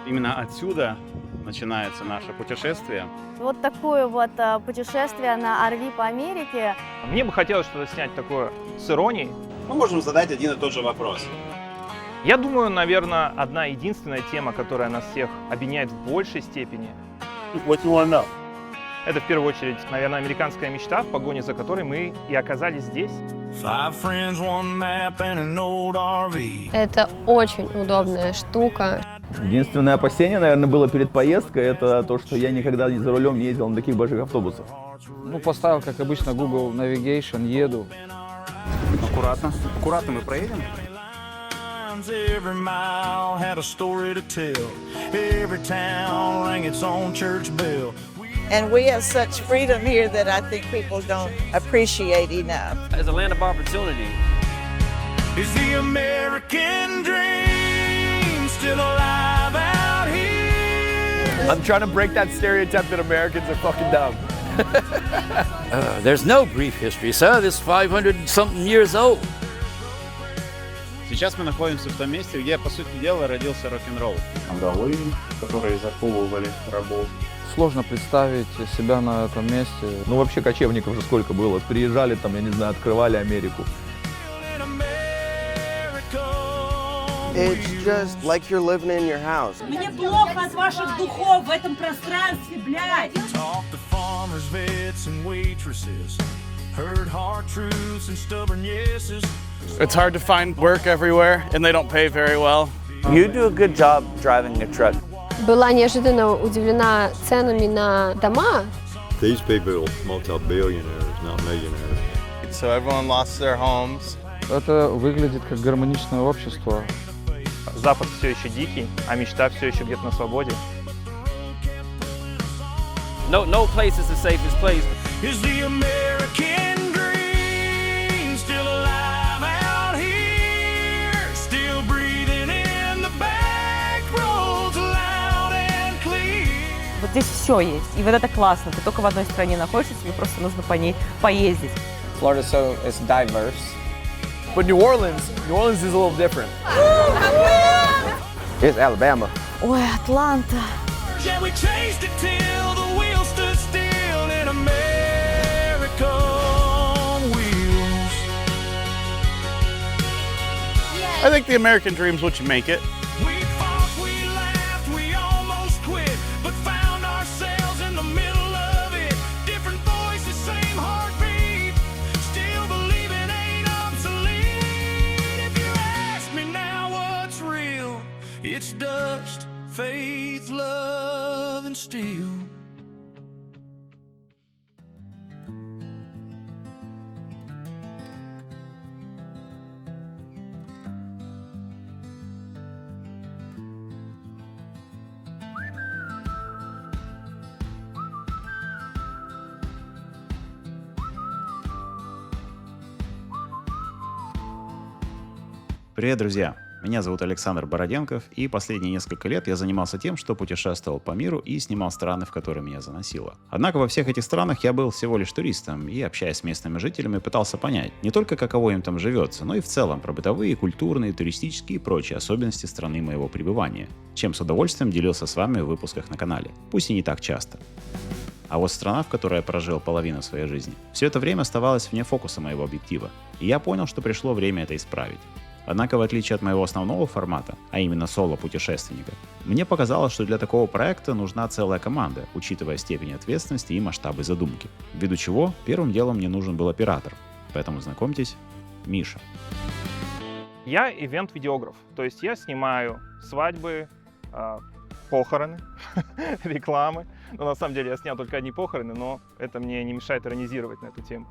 Именно отсюда начинается наше путешествие. Вот такое вот путешествие на RV по Америке. Мне бы хотелось что-то снять такое с иронией. Мы можем задать один и тот же вопрос. Я думаю, наверное, одна единственная тема, которая нас всех объединяет в большей степени, What you want to know? это в первую очередь, наверное, американская мечта, в погоне за которой мы и оказались здесь. Five friends, one map and an old RV. Это очень удобная штука. Единственное опасение, наверное, было перед поездкой, это то, что я никогда за рулем не ездил на таких больших автобусах. Ну, поставил, как обычно, Google Navigation, еду. Аккуратно. Аккуратно мы проедем. Every mile had a story to tell. Every town rang its own church bell. And we have such freedom here that I think people don't appreciate enough. It's a land of opportunity. Is the American dream still alive out here? I'm trying to break that stereotype that Americans are fucking dumb. There's no brief history, sir. This 500-something years old. Сейчас мы находимся в том месте, где, по сути дела, родился рок-н-ролл. Кандалы, которые заковывали рабов. Сложно представить себя на этом месте. Ну, вообще, кочевников же сколько было. Приезжали там, я не знаю, открывали Америку. It's just like you're living in your house. Мне плохо от ваших духов в этом пространстве, блядь! Talk to farmers, vets, and waitresses. Heard hard truths and stubborn yeses. It's hard to find work everywhere, and they don't pay very well. You do a good job driving a truck. Была неожиданно удивлена ценами на дома. These people are multi-billionaires, not millionaires. So everyone lost their homes. Это выглядит как гармоничное общество. Запад все еще дикий, а мечта все еще где-то на свободе. No place is the safest place. Is the American dream still alive out here? Still breathing in the back roads loud and clear. Вот здесь все есть, и вот это классно. Ты только в одной стране находишься, тебе просто нужно по ней поездить. Florida is diverse. But New Orleans is a little different. It's Alabama. Ой, Атланта. Yeah, we chased it till the wheels stood still in America on wheels. I think the American dream's what you make it. We fought, we laughed, we almost quit, but found ourselves in the middle of it. Different voices, same heartbeat. Still believing ain't obsolete. If you ask me now what's real, it's dust, faith, love, and steel. Привет, друзья! Меня зовут Александр Бороденков, и последние несколько лет я занимался тем, что путешествовал по миру и снимал страны, в которые меня заносило. Однако во всех этих странах я был всего лишь туристом, и, общаясь с местными жителями, пытался понять не только каково им там живется, но и в целом про бытовые, культурные, туристические и прочие особенности страны моего пребывания, чем с удовольствием делился с вами в выпусках на канале, пусть и не так часто. А вот страна, в которой я прожил половину своей жизни, все это время оставалась вне фокуса моего объектива, и я понял, что пришло время это исправить. Однако, в отличие от моего основного формата, а именно соло-путешественника, мне показалось, что для такого проекта нужна целая команда, учитывая степень ответственности и масштабы задумки. Ввиду чего, первым делом мне нужен был оператор. Поэтому знакомьтесь, Миша. Я ивент-видеограф, то есть я снимаю свадьбы, похороны, рекламы. Но на самом деле я снял только одни похороны, но это мне не мешает иронизировать на эту тему.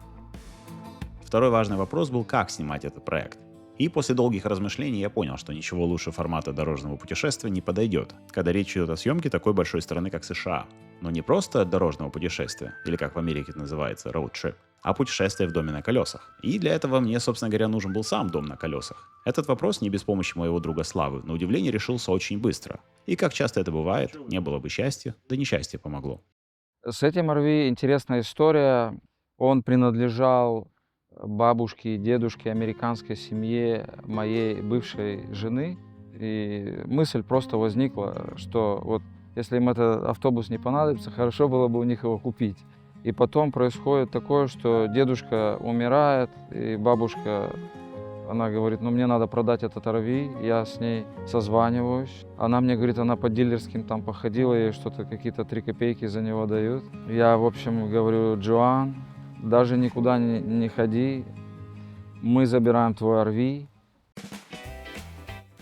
Второй важный вопрос был, как снимать этот проект. И после долгих размышлений я понял, что ничего лучше формата дорожного путешествия не подойдет, когда речь идет о съемке такой большой страны, как США. Но не просто дорожного путешествия, или как в Америке это называется, road trip, а путешествие в доме на колесах. И для этого мне, собственно говоря, нужен был сам дом на колесах. Этот вопрос не без помощи моего друга Славы, на удивление, решился очень быстро. И как часто это бывает, не было бы счастья, да несчастье помогло. С этим RV интересная история. Он принадлежал бабушке и дедушке американской семье моей бывшей жены. И мысль просто возникла, что вот если им этот автобус не понадобится, хорошо было бы у них его купить. И потом происходит такое, что дедушка умирает, и бабушка, она говорит, ну мне надо продать этот RV, я с ней созваниваюсь. Она мне говорит, она по дилерским там походила, ей что-то, какие-то 3 копейки за него дают. Я, в общем, говорю, Джоан, даже никуда не ходи, мы забираем твой RV.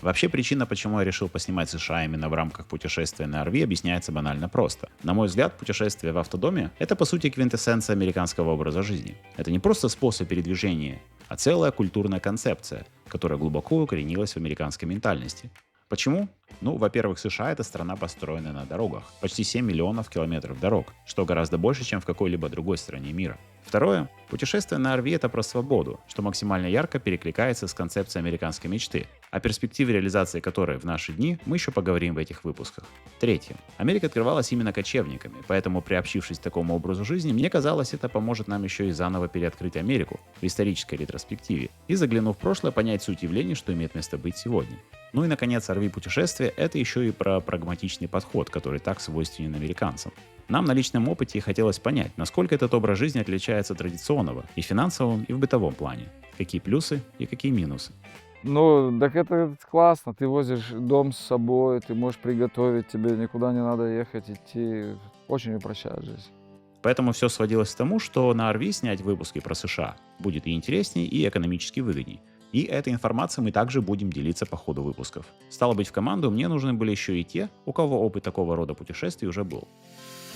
Вообще причина, почему я решил поснимать США именно в рамках путешествия на RV, объясняется банально просто. На мой взгляд, путешествие в автодоме — это по сути квинтэссенция американского образа жизни. Это не просто способ передвижения, а целая культурная концепция, которая глубоко укоренилась в американской ментальности. Почему? Ну, во-первых, США — это страна, построенная на дорогах. Почти 7 миллионов километров дорог, что гораздо больше, чем в какой-либо другой стране мира. Второе. Путешествие на RV — это про свободу, что максимально ярко перекликается с концепцией американской мечты, о перспективе реализации которой в наши дни мы еще поговорим в этих выпусках. Третье. Америка открывалась именно кочевниками, поэтому, приобщившись к такому образу жизни, мне казалось, это поможет нам еще и заново переоткрыть Америку в исторической ретроспективе и, заглянув в прошлое, понять суть явлений, что имеет место быть сегодня. Ну и, наконец, RV-путешествие — это еще и про прагматичный подход, который так свойственен американцам. Нам на личном опыте хотелось понять, насколько этот образ жизни отличается от традиционного и в финансовом, и в бытовом плане. Какие плюсы и какие минусы. Ну, так это классно, ты возишь дом с собой, ты можешь приготовить, тебе никуда не надо ехать, идти. Очень упрощает жизнь. Поэтому все сводилось к тому, что на RV снять выпуски про США будет и интересней, и экономически выгодней. И этой информацией мы также будем делиться по ходу выпусков. Стало быть, в команду мне нужны были еще и те, у кого опыт такого рода путешествий уже был.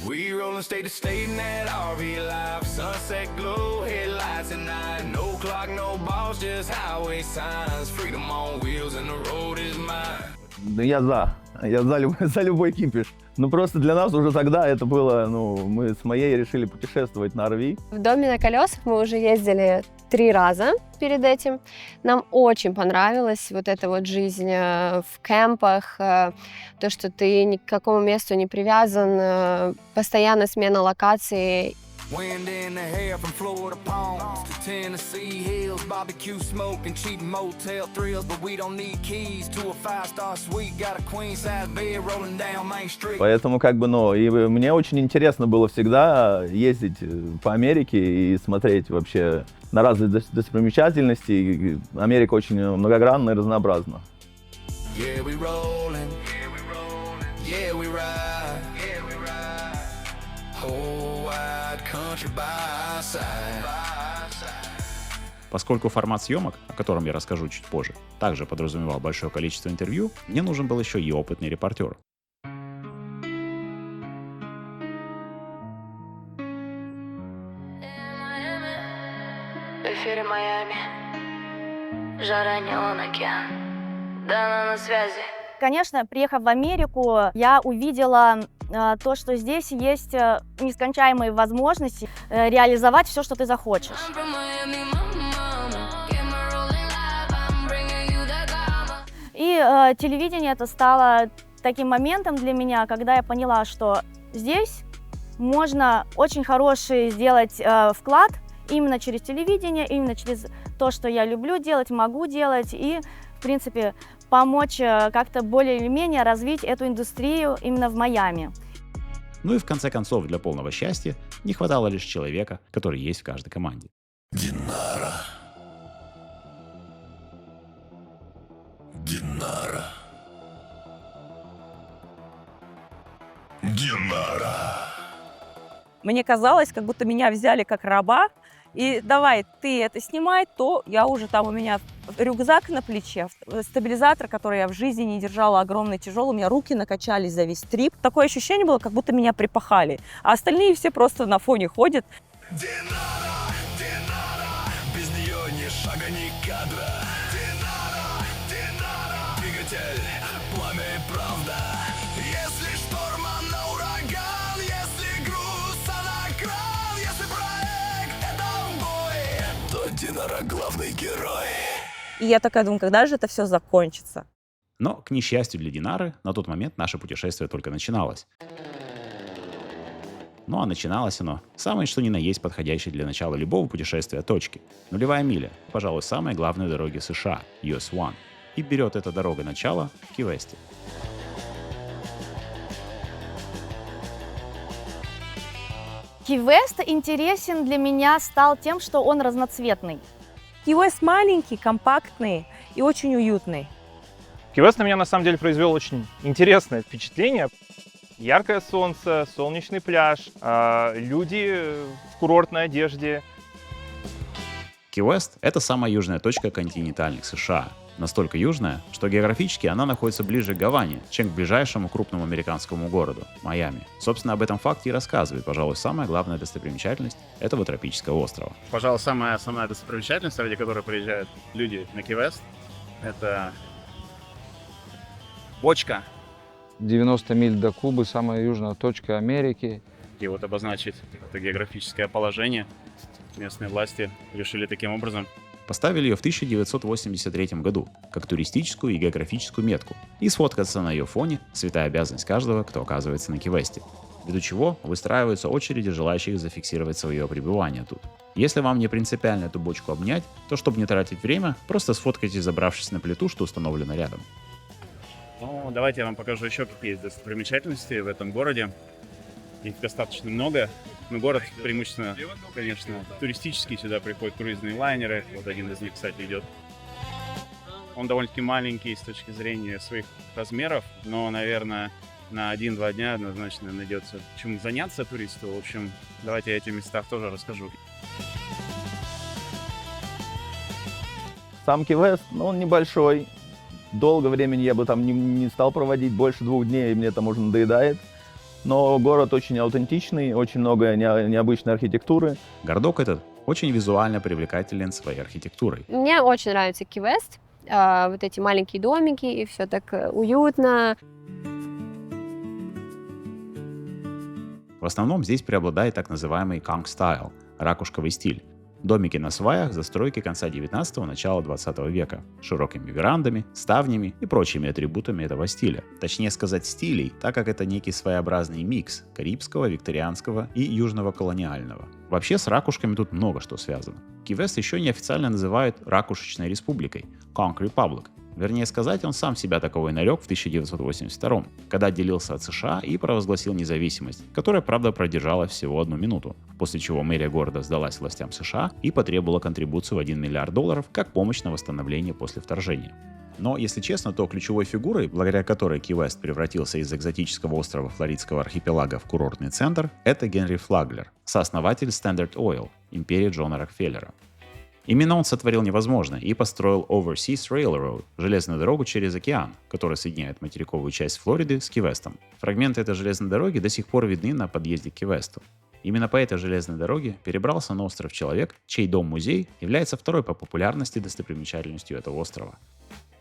We rollin' state to state in that RV life. Sunset glow, headlights at night. No clock, no boss, just highway signs. Freedom on wheels and the road is mine. Да я за любой кипиш. Ну просто для нас уже тогда это было, мы с моей решили путешествовать на RV. В доме на колесах мы уже ездили 3 раза перед этим. Нам очень понравилась вот эта вот жизнь в кемпах, то, что ты ни к какому месту не привязан, постоянно смена локации. Wind in the hair from Florida palms to Tennessee hills, barbecue smoke and cheap motel thrills, but we don't need keys to a 5-star suite, got a queen size bed rolling down Main Street. Поэтому и мне очень интересно было всегда ездить по Америке и смотреть вообще на разные достопримечательности. Америка очень многогранна и разнообразна. Yeah, we rollin', yeah, we ride, whole wide country by our side. Поскольку формат съемок, о котором я расскажу чуть позже, также подразумевал большое количество интервью, мне нужен был еще и опытный репортер. В эфире Майами. Жара, неон, океан. Дана на связи. Конечно, приехав в Америку, я увидела то, что здесь есть нескончаемые возможности реализовать все, что ты захочешь. И телевидение это стало таким моментом для меня, когда я поняла, что здесь можно очень хороший сделать вклад именно через телевидение, именно через то, что я люблю делать, могу делать, и, в принципе, помочь как-то более или менее развить эту индустрию именно в Майами. Ну и в конце концов, для полного счастья не хватало лишь человека, который есть в каждой команде. Динара. Динара. Динара. Мне казалось, как будто меня взяли как раба, и давай, ты это снимай, то я уже там, у меня рюкзак на плече, стабилизатор, который я в жизни не держала, огромный, тяжелый, у меня руки накачались за весь трип. Такое ощущение было, как будто меня припахали, а остальные все просто на фоне ходят. Динара, Динара, без нее ни шага, ни кадра. Динара, Динара, двигатель, пламя и правда. Если шторм, она ураган, если груз, она кран, если проект это бой, то Динара главный герой. И я такая думаю, когда же это все закончится? Но, к несчастью для Динары, на тот момент наше путешествие только начиналось. Ну а начиналось оно самое что ни на есть подходящей для начала любого путешествия точки. Нулевая миля, пожалуй, самой главной дороги США, US 1. и берет эта дорога начало в Ки-Весте. Ки-Вест интересен для меня стал тем, что он разноцветный. Ки-Вест маленький, компактный и очень уютный. Ки-Вест на меня на самом деле произвел очень интересное впечатление. Яркое солнце, солнечный пляж, люди в курортной одежде. Ки-Вест – это самая южная точка континентальных США. Настолько южная, что географически она находится ближе к Гаване, чем к ближайшему крупному американскому городу – Майами. Собственно, об этом факте и рассказывает, пожалуй, самая главная достопримечательность этого тропического острова. Пожалуй, самая основная достопримечательность, ради которой приезжают люди на Ки-Вест, это бочка. 90 миль до Кубы, самая южная точка Америки. И вот обозначить это географическое положение местные власти решили таким образом. Поставили ее в 1983 году, как туристическую и географическую метку, и сфоткаться на ее фоне – святая обязанность каждого, кто оказывается на Ки-Весте, ввиду чего выстраиваются очереди желающих зафиксировать свое пребывание тут. Если вам не принципиально эту бочку обнять, то чтобы не тратить время, просто сфоткайтесь, забравшись на плиту, что установлено рядом. Ну, давайте я вам покажу еще какие есть достопримечательности в этом городе. Их достаточно много. Но город преимущественно, конечно, туристический. Сюда приходят круизные лайнеры. Вот один из них, кстати, идет. Он довольно-таки маленький с точки зрения своих размеров, но, наверное, на 1-2 дня однозначно найдется чем заняться туристу. В общем, давайте я о этих местах тоже расскажу. Сам Ки-Вест, он небольшой. Долго времени я бы там не стал проводить, больше 2 дней, мне там уже надоедает. Но город очень аутентичный, очень много необычной архитектуры. Городок этот очень визуально привлекателен своей архитектурой. Мне очень нравится Ки-Вест. Вот эти маленькие домики, и все так уютно. В основном здесь преобладает так называемый conch style – ракушковый стиль. Домики на сваях застройки конца 19-го, начала 20 века, с широкими верандами, ставнями и прочими атрибутами этого стиля. Точнее сказать стилей, так как это некий своеобразный микс карибского, викторианского и южного колониального. Вообще с ракушками тут много что связано. Ки-Вест еще неофициально называют ракушечной республикой – Conch Republic. Вернее сказать, он сам себя таковой нарек в 1982, когда отделился от США и провозгласил независимость, которая, правда, продержалась всего 1 минуту, после чего мэрия города сдалась властям США и потребовала контрибуцию в $1 миллиард как помощь на восстановление после вторжения. Но, если честно, то ключевой фигурой, благодаря которой Ки-Вест превратился из экзотического острова флоридского архипелага в курортный центр, это Генри Флаглер, сооснователь Standard Oil, империи Джона Рокфеллера. Именно он сотворил невозможное и построил Overseas Railroad – железную дорогу через океан, которая соединяет материковую часть Флориды с Ки-Вестом. Фрагменты этой железной дороги до сих пор видны на подъезде к Ки-Весту. Именно по этой железной дороге перебрался на остров человек, чей дом-музей является второй по популярности достопримечательностью этого острова.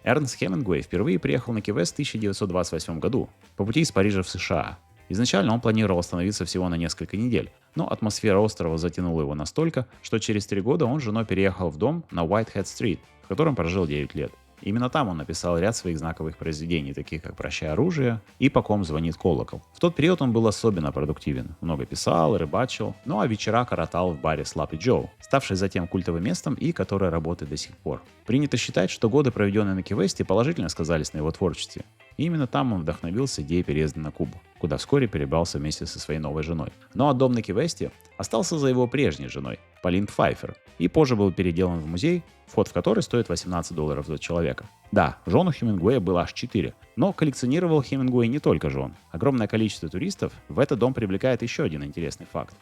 Эрнст Хемингуэй впервые приехал на Ки-Вест в 1928 году по пути из Парижа в США. Изначально он планировал остановиться всего на несколько недель, но атмосфера острова затянула его настолько, что через 3 года он с женой переехал в дом на Уайтхед-стрит, в котором прожил 9 лет. Именно там он написал ряд своих знаковых произведений, таких как «Прощай оружие» и «По ком звонит колокол». В тот период он был особенно продуктивен, много писал, рыбачил, ну а вечера коротал в баре Sloppy Joe, ставший затем культовым местом и который работает до сих пор. Принято считать, что годы, проведенные на Ки-Весте, положительно сказались на его творчестве. И именно там он вдохновился идеей переезда на Кубу, куда вскоре перебрался вместе со своей новой женой. Ну а дом на Ки-Весте остался за его прежней женой, Полин Пфайфер, и позже был переделан в музей, вход в который стоит $18 за человека. Да, жен у Хемингуэя было аж 4, но коллекционировал Хемингуэй не только жен. Огромное количество туристов в этот дом привлекает еще один интересный факт.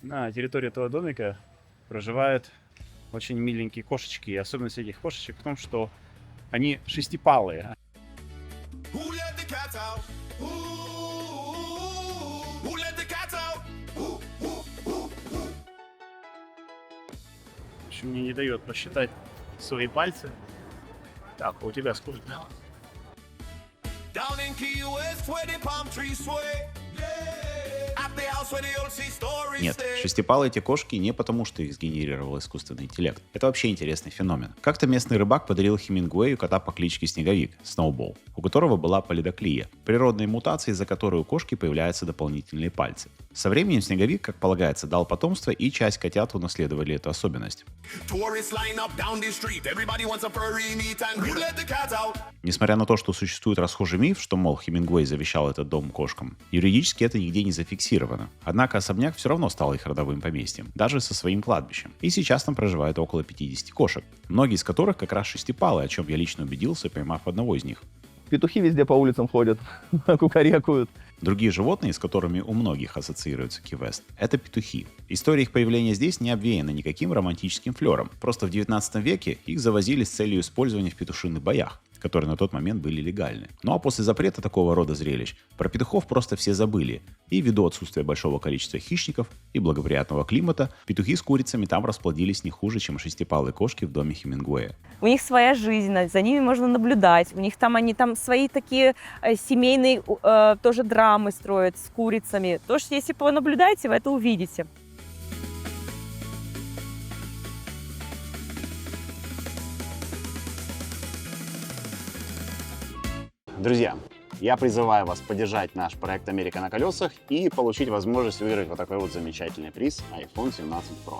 На территории этого домика проживают очень миленькие кошечки, и особенность этих кошечек в том, что они шестипалые. Who let the cat out? Who let the cat out? В общем, мне не дает посчитать свои пальцы. Так, а у тебя сколько? Down in Key West, where the palm trees sway. Yeah. At Нет, шестипалые эти кошки не потому, что их сгенерировал искусственный интеллект. Это вообще интересный феномен. Как-то местный рыбак подарил Хемингуэю кота по кличке Снеговик, Сноубол, у которого была полидоклия, природные мутации, из-за которой у кошки появляются дополнительные пальцы. Со временем Снеговик, как полагается, дал потомство, и часть котят унаследовали эту особенность. Несмотря на то, что существует расхожий миф, что, мол, Хемингуэй завещал этот дом кошкам, юридически это нигде не зафиксировано. Однако особняк все равно стал их родовым поместьем, даже со своим кладбищем. И сейчас там проживает около 50 кошек, многие из которых как раз шестипалые, о чем я лично убедился, поймав одного из них. Петухи везде по улицам ходят, кукарекают. Другие животные, с которыми у многих ассоциируется Ки-Вест, это петухи. История их появления здесь не обвеяна никаким романтическим флером. Просто в 19 веке их завозили с целью использования в петушиных боях, которые на тот момент были легальны. Ну а после запрета такого рода зрелищ про петухов просто все забыли. И ввиду отсутствия большого количества хищников и благоприятного климата, петухи с курицами там расплодились не хуже, чем шестипалые кошки в доме Хемингуэя. У них своя жизнь, за ними можно наблюдать. У них там они там свои такие семейные тоже драмы строят с курицами. То, что если вы наблюдаете, вы это увидите. Друзья, я призываю вас поддержать наш проект «Америка на колесах» и получить возможность выиграть вот такой вот замечательный приз iPhone 17 Pro.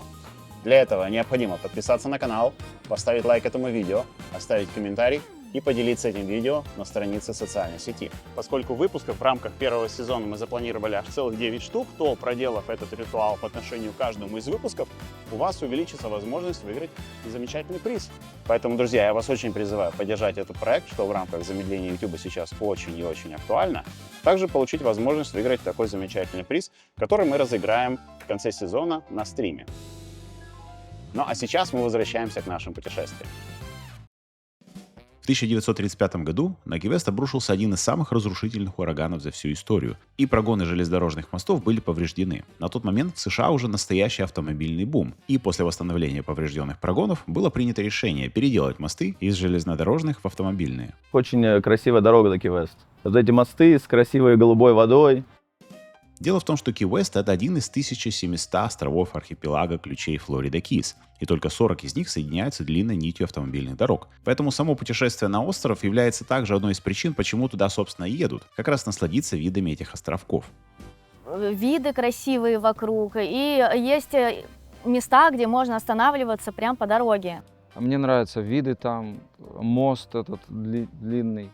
Для этого необходимо подписаться на канал, поставить лайк этому видео, оставить комментарий и поделиться этим видео на странице социальной сети. Поскольку выпусков в рамках первого сезона мы запланировали аж целых 9 штук, то, проделав этот ритуал по отношению к каждому из выпусков, у вас увеличится возможность выиграть замечательный приз. Поэтому, друзья, я вас очень призываю поддержать этот проект, что в рамках замедления YouTube сейчас очень и очень актуально. Также получить возможность выиграть такой замечательный приз, который мы разыграем в конце сезона на стриме. Ну а сейчас мы возвращаемся к нашим путешествиям. В 1935 году на Ки-Вест обрушился один из самых разрушительных ураганов за всю историю, и прогоны железнодорожных мостов были повреждены. На тот момент в США уже настоящий автомобильный бум, и после восстановления поврежденных прогонов было принято решение переделать мосты из железнодорожных в автомобильные. Очень красивая дорога до Ки-Вест. Вот эти мосты с красивой голубой водой. Дело в том, что Ки-Вест — это один из 1700 островов архипелага ключей Флорида Кис, и только 40 из них соединяются длинной нитью автомобильных дорог. Поэтому само путешествие на остров является также одной из причин, почему туда, собственно, и едут, как раз насладиться видами этих островков. Виды красивые вокруг, и есть места, где можно останавливаться прямо по дороге. Мне нравятся виды там, мост этот длинный.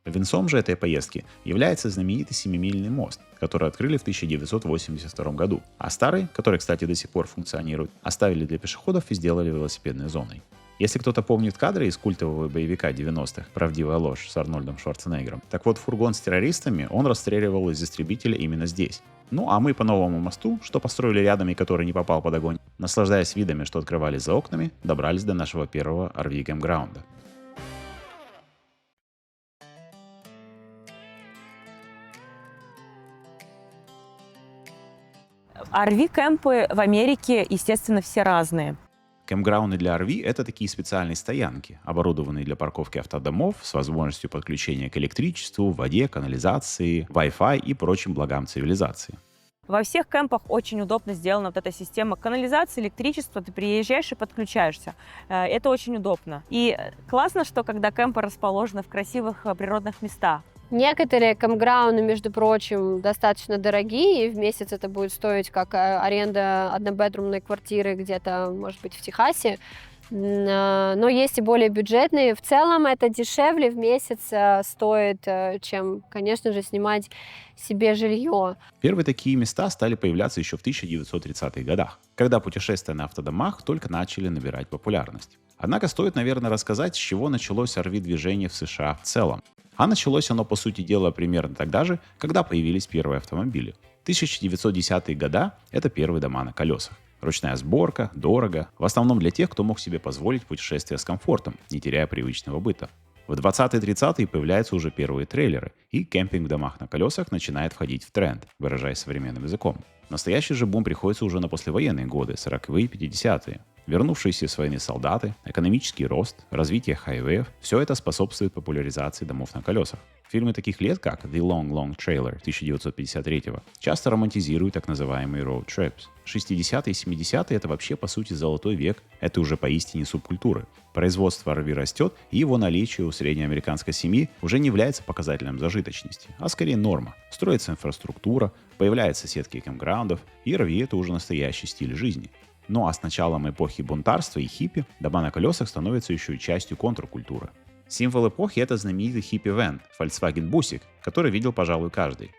Венцом же этой поездки является знаменитый Семимильный мост, который открыли в 1982 году, а старый, который, кстати, до сих пор функционирует, оставили для пешеходов и сделали велосипедной зоной. Если кто-то помнит кадры из культового боевика 90-х «Правдивая ложь» с Арнольдом Шварценеггером, так вот фургон с террористами он расстреливал из истребителя именно здесь. Ну а мы по новому мосту, что построили рядом и который не попал под огонь, наслаждаясь видами, что открывались за окнами, добрались до нашего первого RV-кэмпграунда. RV-кэмпы в Америке, естественно, все разные. Кэмпграунды для RV — это такие специальные стоянки, оборудованные для парковки автодомов с возможностью подключения к электричеству, воде, канализации, Wi-Fi и прочим благам цивилизации. Во всех кемпах очень удобно сделана вот эта система канализации, электричества. Ты приезжаешь и подключаешься. Это очень удобно. И классно, что когда кемпы расположены в красивых природных местах. Некоторые кэмпграунды, между прочим, достаточно дорогие, и в месяц это будет стоить как аренда однобедрумной квартиры где-то, может быть, в Техасе. Но есть и более бюджетные. В целом это дешевле в месяц стоит, чем, конечно же, снимать себе жилье. Первые такие места стали появляться еще в 1930-х годах, когда путешествия на автодомах только начали набирать популярность. Однако стоит, наверное, рассказать, с чего началось RV-движение в США в целом. А началось оно, по сути дела, примерно тогда же, когда появились первые автомобили. 1910-е годы — это первые дома на колесах. Ручная сборка, дорого, в основном для тех, кто мог себе позволить путешествие с комфортом, не теряя привычного быта. В 20-30-е появляются уже первые трейлеры, и кемпинг в домах на колесах начинает входить в тренд, выражаясь современным языком. Настоящий же бум приходится уже на послевоенные годы, 40-е и 50-е. вернувшиеся с войны солдаты, экономический рост, развитие хайвеев – все это способствует популяризации домов на колесах. Фильмы таких лет, как The Long Long Trailer 1953 часто романтизируют так называемые road trips. 60-е и 70-е – это вообще по сути золотой век, это уже поистине субкультуры. Производство RV растет, и его наличие у среднеамериканской семьи уже не является показателем зажиточности, а скорее норма. Строится инфраструктура, появляются сетки кемпграундов, и RV – это уже настоящий стиль жизни. Ну а с началом эпохи бунтарства и хиппи дома на колесах становятся еще и частью контркультуры. Символ эпохи – это знаменитый хиппи-вэн Volkswagen Busick, который видел, пожалуй, каждый.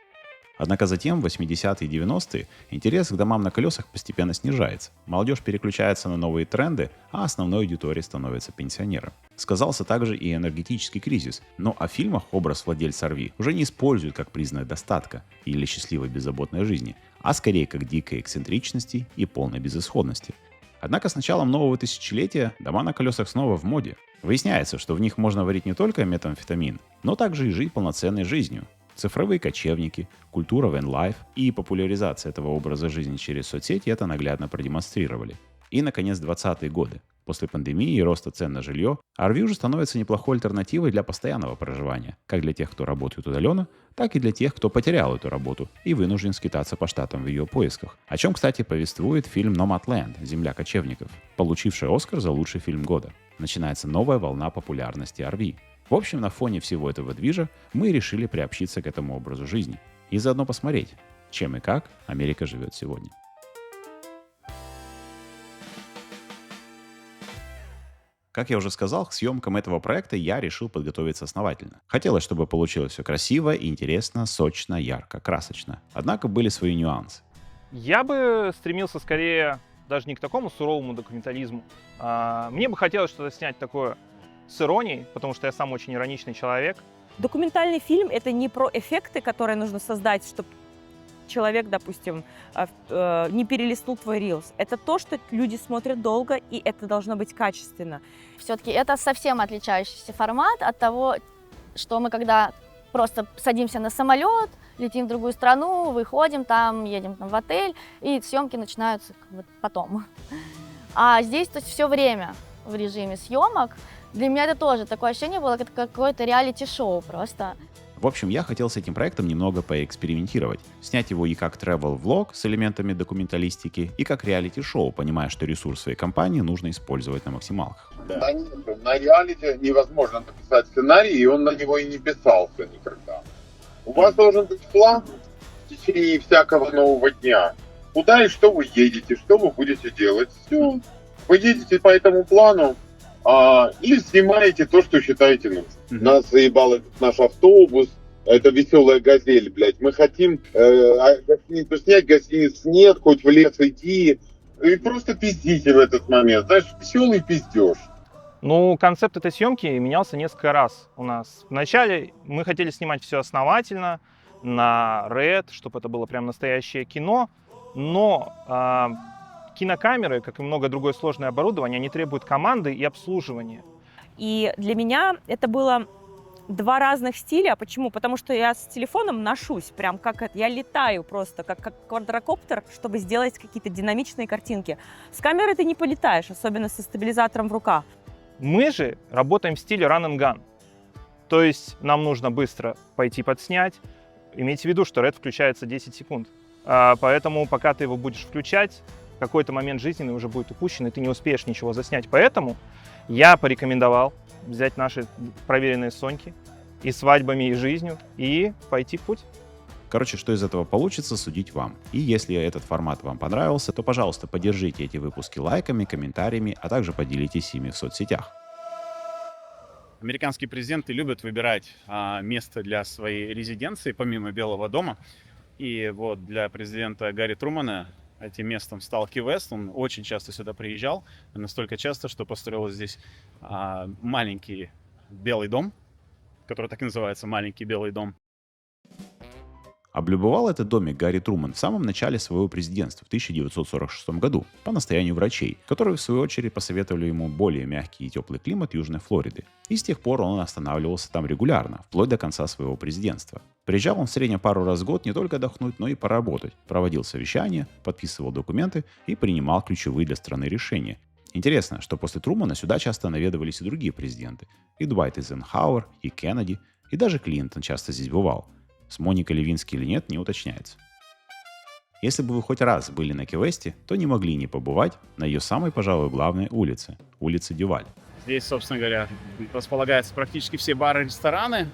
Однако затем, в 80-е и 90-е, интерес к домам на колесах постепенно снижается. Молодежь переключается на новые тренды, а основной аудиторией становится пенсионеры. Сказался также и энергетический кризис, но о фильмах образ владельца RV уже не используют как признак достатка или счастливой беззаботной жизни, а скорее как дикой эксцентричности и полной безысходности. Однако с началом нового тысячелетия дома на колесах снова в моде. Выясняется, что в них можно варить не только метамфетамин, но также и жить полноценной жизнью. Цифровые кочевники, культура вэн-лайф и популяризация этого образа жизни через соцсети это наглядно продемонстрировали. И, наконец, 20-е годы. После пандемии и роста цен на жилье, RV уже становится неплохой альтернативой для постоянного проживания, как для тех, кто работает удаленно, так и для тех, кто потерял эту работу и вынужден скитаться по штатам в ее поисках. О чем, кстати, повествует фильм «Nomadland» «Земля кочевников», получивший «Оскар» за лучший фильм года. Начинается новая волна популярности RV. В общем, на фоне всего этого движа мы решили приобщиться к этому образу жизни и заодно посмотреть, чем и как Америка живет сегодня. Как я уже сказал, к съемкам этого проекта я решил подготовиться основательно. Хотелось, чтобы получилось все красиво, интересно, сочно, ярко, красочно. Однако были свои нюансы. Я бы стремился скорее даже не к такому суровому документализму. Мне бы хотелось что-то снять такое с иронией, потому что я сам очень ироничный человек. Документальный фильм — это не про эффекты, которые нужно создать, чтобы человек, допустим, не перелистнул твой рилс. Это то, что люди смотрят долго, и это должно быть качественно. Все-таки это совсем отличающийся формат от того, что мы когда просто садимся на самолет, летим в другую страну, выходим там, едем там в отель, и съемки начинаются вот потом. А здесь то есть все время в режиме съемок. Для меня это тоже такое ощущение было, как какое-то реалити-шоу просто. В общем, я хотел с этим проектом немного поэкспериментировать. Снять его и как travel-влог с элементами документалистики, и как реалити-шоу, понимая, что ресурс своей компании нужно использовать на максималках. Да. На реалити невозможно написать сценарий, и он на него и не писался никогда. У вас должен быть план в течение всякого нового дня. Куда и что вы едете, что вы будете делать. Все. Вы едете по этому плану, или снимаете то, что считаете нужным. Нас заебал этот наш автобус, это веселая газель, блядь. Мы хотим гостиницу снять, гостиниц нет, хоть в лес иди. И просто пиздите в этот момент. Знаешь, веселый пиздеж. Ну, концепт этой съемки менялся несколько раз у нас. Вначале мы хотели снимать все основательно, на Red, чтобы это было прям настоящее кино, но кинокамеры, как и многое другое сложное оборудование, они требуют команды и обслуживания. И для меня это было два разных стиля. Почему? Потому что я с телефоном ношусь, прям как это, я летаю просто, как квадрокоптер, чтобы сделать какие-то динамичные картинки. С камерой ты не полетаешь, особенно со стабилизатором в руках. Мы же работаем в стиле run and gun. То есть нам нужно быстро пойти подснять. Имейте в виду, что Red включается 10 секунд. Поэтому пока ты его будешь включать, какой-то момент жизненный уже будет упущен, и ты не успеешь ничего заснять. Поэтому я порекомендовал взять наши проверенные Соньки и свадьбами, и жизнью, и пойти в путь. Короче, что из этого получится, судить вам. И если этот формат вам понравился, то, пожалуйста, поддержите эти выпуски лайками, комментариями, а также поделитесь ими в соцсетях. Американские президенты любят выбирать место для своей резиденции, помимо Белого дома. И вот для президента Гарри Трумана этим местом стал Ки-Вест. Он очень часто сюда приезжал, настолько часто, что построил здесь маленький белый дом, который так и называется, маленький белый дом. Облюбовал этот домик Гарри Труман в самом начале своего президентства в 1946 году по настоянию врачей, которые в свою очередь посоветовали ему более мягкий и теплый климат Южной Флориды. И с тех пор он останавливался там регулярно, вплоть до конца своего президентства. Приезжал он в среднем пару раз в год не только отдохнуть, но и поработать. Проводил совещания, подписывал документы и принимал ключевые для страны решения. Интересно, что после Трумана сюда часто наведывались и другие президенты. И Дуайт Эйзенхауэр, и Кеннеди, и даже Клинтон часто здесь бывал. С Моникой Левински или нет, не уточняется. Если бы вы хоть раз были на Ки-Весте, то не могли не побывать на ее самой, пожалуй, главной улице – улице Дюваль. Здесь, собственно говоря, располагаются практически все бары и рестораны.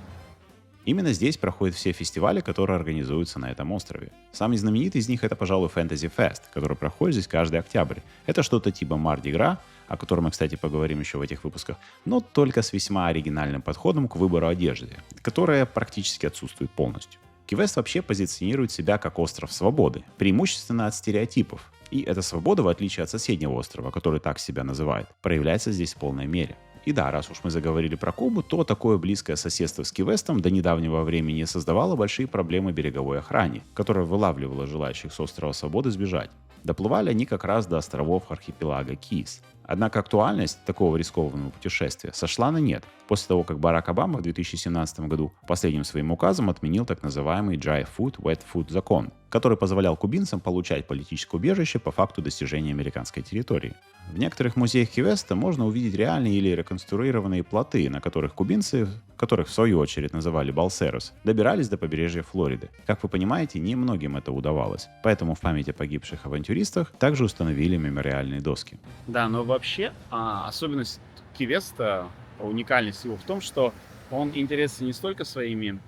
Именно здесь проходят все фестивали, которые организуются на этом острове. Самый знаменитый из них — это, пожалуй, Fantasy Fest, который проходит здесь каждый октябрь. Это что-то типа Марди Гра, о котором мы, кстати, поговорим еще в этих выпусках, но только с весьма оригинальным подходом к выбору одежды, которая практически отсутствует полностью. Ки-Вест вообще позиционирует себя как остров свободы, преимущественно от стереотипов. И эта свобода, в отличие от соседнего острова, который так себя называет, проявляется здесь в полной мере. И да, раз уж мы заговорили про Кубу, то такое близкое соседство с Ки-Вестом до недавнего времени создавало большие проблемы береговой охране, которая вылавливала желающих с острова Свободы сбежать. Доплывали они как раз до островов архипелага Кис. Однако актуальность такого рискованного путешествия сошла на нет после того, как Барак Обама в 2017 году последним своим указом отменил так называемый Dry Food, Wet Food закон, который позволял кубинцам получать политическое убежище по факту достижения американской территории. В некоторых музеях Ки-Веста можно увидеть реальные или реконструированные плоты, на которых кубинцы, которых в свою очередь называли балсерос, добирались до побережья Флориды. Как вы понимаете, немногим это удавалось, поэтому в память о погибших авантюристах также установили мемориальные доски. Да, но вообще особенность Ки-Веста, уникальность его в том, что он интересен не столько своими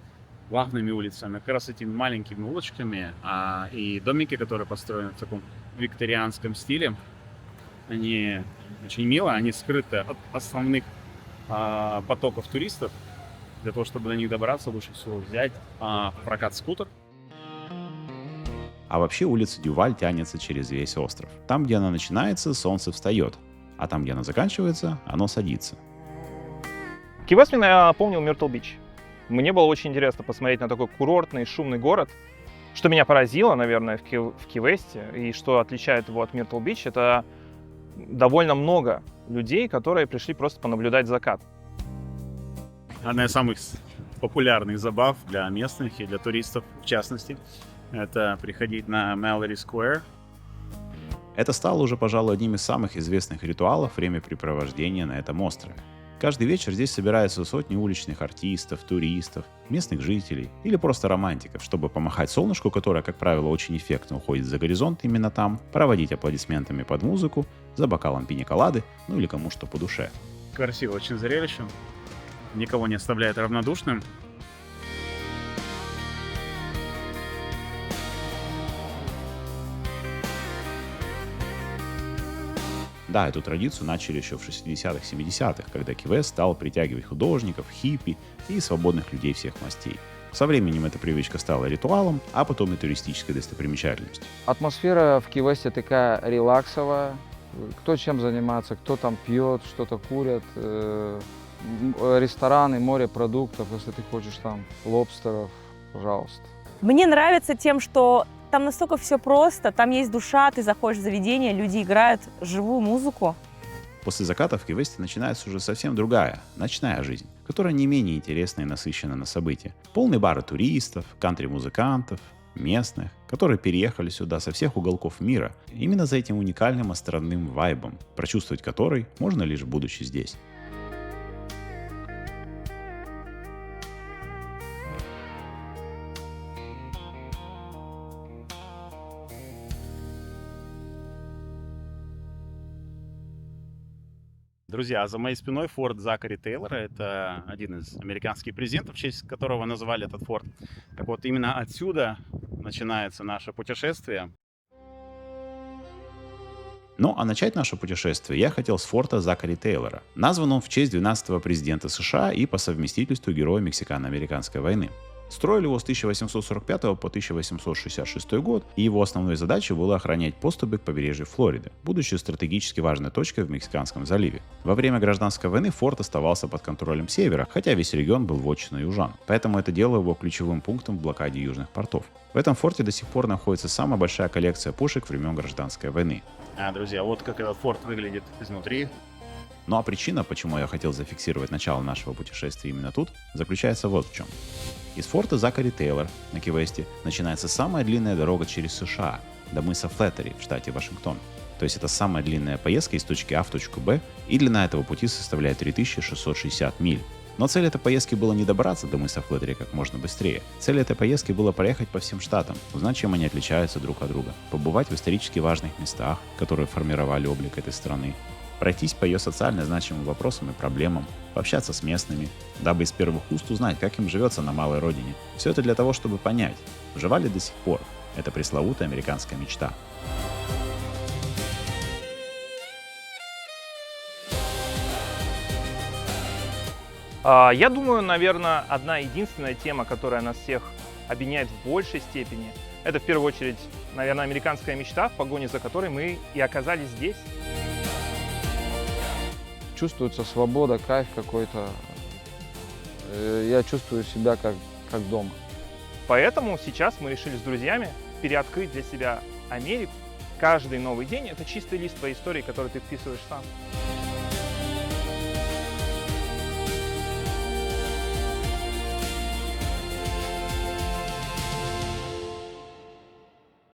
главными улицами, а как раз этими маленькими улочками, и домики, которые построены в таком викторианском стиле, они очень мило, они скрыты от основных потоков туристов. Для того, чтобы до них добраться, лучше всего взять в прокат скутер. А вообще улица Дюваль тянется через весь остров. Там, где она начинается, солнце встает, а там, где она заканчивается, оно садится. Ки-Вест меня напомнил Миртл-Бич. Мне было очень интересно посмотреть на такой курортный, шумный город. Что меня поразило, наверное, в Ки-Весте, и что отличает его от Миртл-Бич, это довольно много людей, которые пришли просто понаблюдать закат. Одна из самых популярных забав для местных и для туристов, в частности, это приходить на Mallory Square. Это стало уже, пожалуй, одним из самых известных ритуалов времяпрепровождения на этом острове. Каждый вечер здесь собираются сотни уличных артистов, туристов, местных жителей или просто романтиков, чтобы помахать солнышку, которое, как правило, очень эффектно уходит за горизонт именно там, проводить аплодисментами под музыку, за бокалом пиньяколады, ну или кому что по душе. Красиво очень зрелище, никого не оставляет равнодушным. Да, эту традицию начали еще в 60-х, 70-х, когда Ки-Вест стал притягивать художников, хиппи и свободных людей всех мастей. Со временем эта привычка стала ритуалом, а потом и туристической достопримечательностью. Атмосфера в Ки-Весте такая релаксовая. Кто чем занимается, кто там пьет, что-то курят. Рестораны, море продуктов, если ты хочешь там лобстеров, пожалуйста. Мне нравится тем, что там настолько все просто, там есть душа, ты заходишь в заведение, люди играют живую музыку. После заката в Ки-Весте начинается уже совсем другая, ночная жизнь, которая не менее интересна и насыщена на события. Полные бары туристов, кантри-музыкантов, местных, которые переехали сюда со всех уголков мира, именно за этим уникальным островным вайбом, прочувствовать который можно лишь будучи здесь. Друзья, за моей спиной форт Закари Тейлора. Это один из американских президентов, в честь которого назвали этот форт. Так вот, именно отсюда начинается наше путешествие. Ну, а начать наше путешествие я хотел с форта Закари Тейлора. Назван он в честь 12-го президента США и по совместительству героя Мексикано-американской войны. Строили его с 1845 по 1866 год, и его основной задачей было охранять подступы к побережью Флориды, будучи стратегически важной точкой в Мексиканском заливе. Во время гражданской войны форт оставался под контролем Севера, хотя весь регион был вотчиной южан, поэтому это делало его ключевым пунктом в блокаде южных портов. В этом форте до сих пор находится самая большая коллекция пушек времен гражданской войны. Друзья, вот как этот форт выглядит изнутри. Ну а причина, почему я хотел зафиксировать начало нашего путешествия именно тут, заключается вот в чем. Из форта Закари Тейлор на Ки-Весте начинается самая длинная дорога через США, до мыса Флеттери в штате Вашингтон. То есть это самая длинная поездка из точки А в точку Б, и длина этого пути составляет 3660 миль. Но цель этой поездки была не добраться до мыса Флетри как можно быстрее. Цель этой поездки была проехать по всем штатам, узнать, чем они отличаются друг от друга, побывать в исторически важных местах, которые формировали облик этой страны, пройтись по ее социально значимым вопросам и проблемам, пообщаться с местными, дабы из первых уст узнать, как им живется на малой родине. Все это для того, чтобы понять, жива ли до сих пор эта пресловутая американская мечта. Я думаю, наверное, одна единственная тема, которая нас всех объединяет в большей степени, это в первую очередь, наверное, американская мечта, в погоне за которой мы и оказались здесь. Чувствуется свобода, кайф какой-то. Я чувствую себя как дома. Поэтому сейчас мы решили с друзьями переоткрыть для себя Америку. Каждый новый день — это чистый лист твоей истории, который ты вписываешь сам.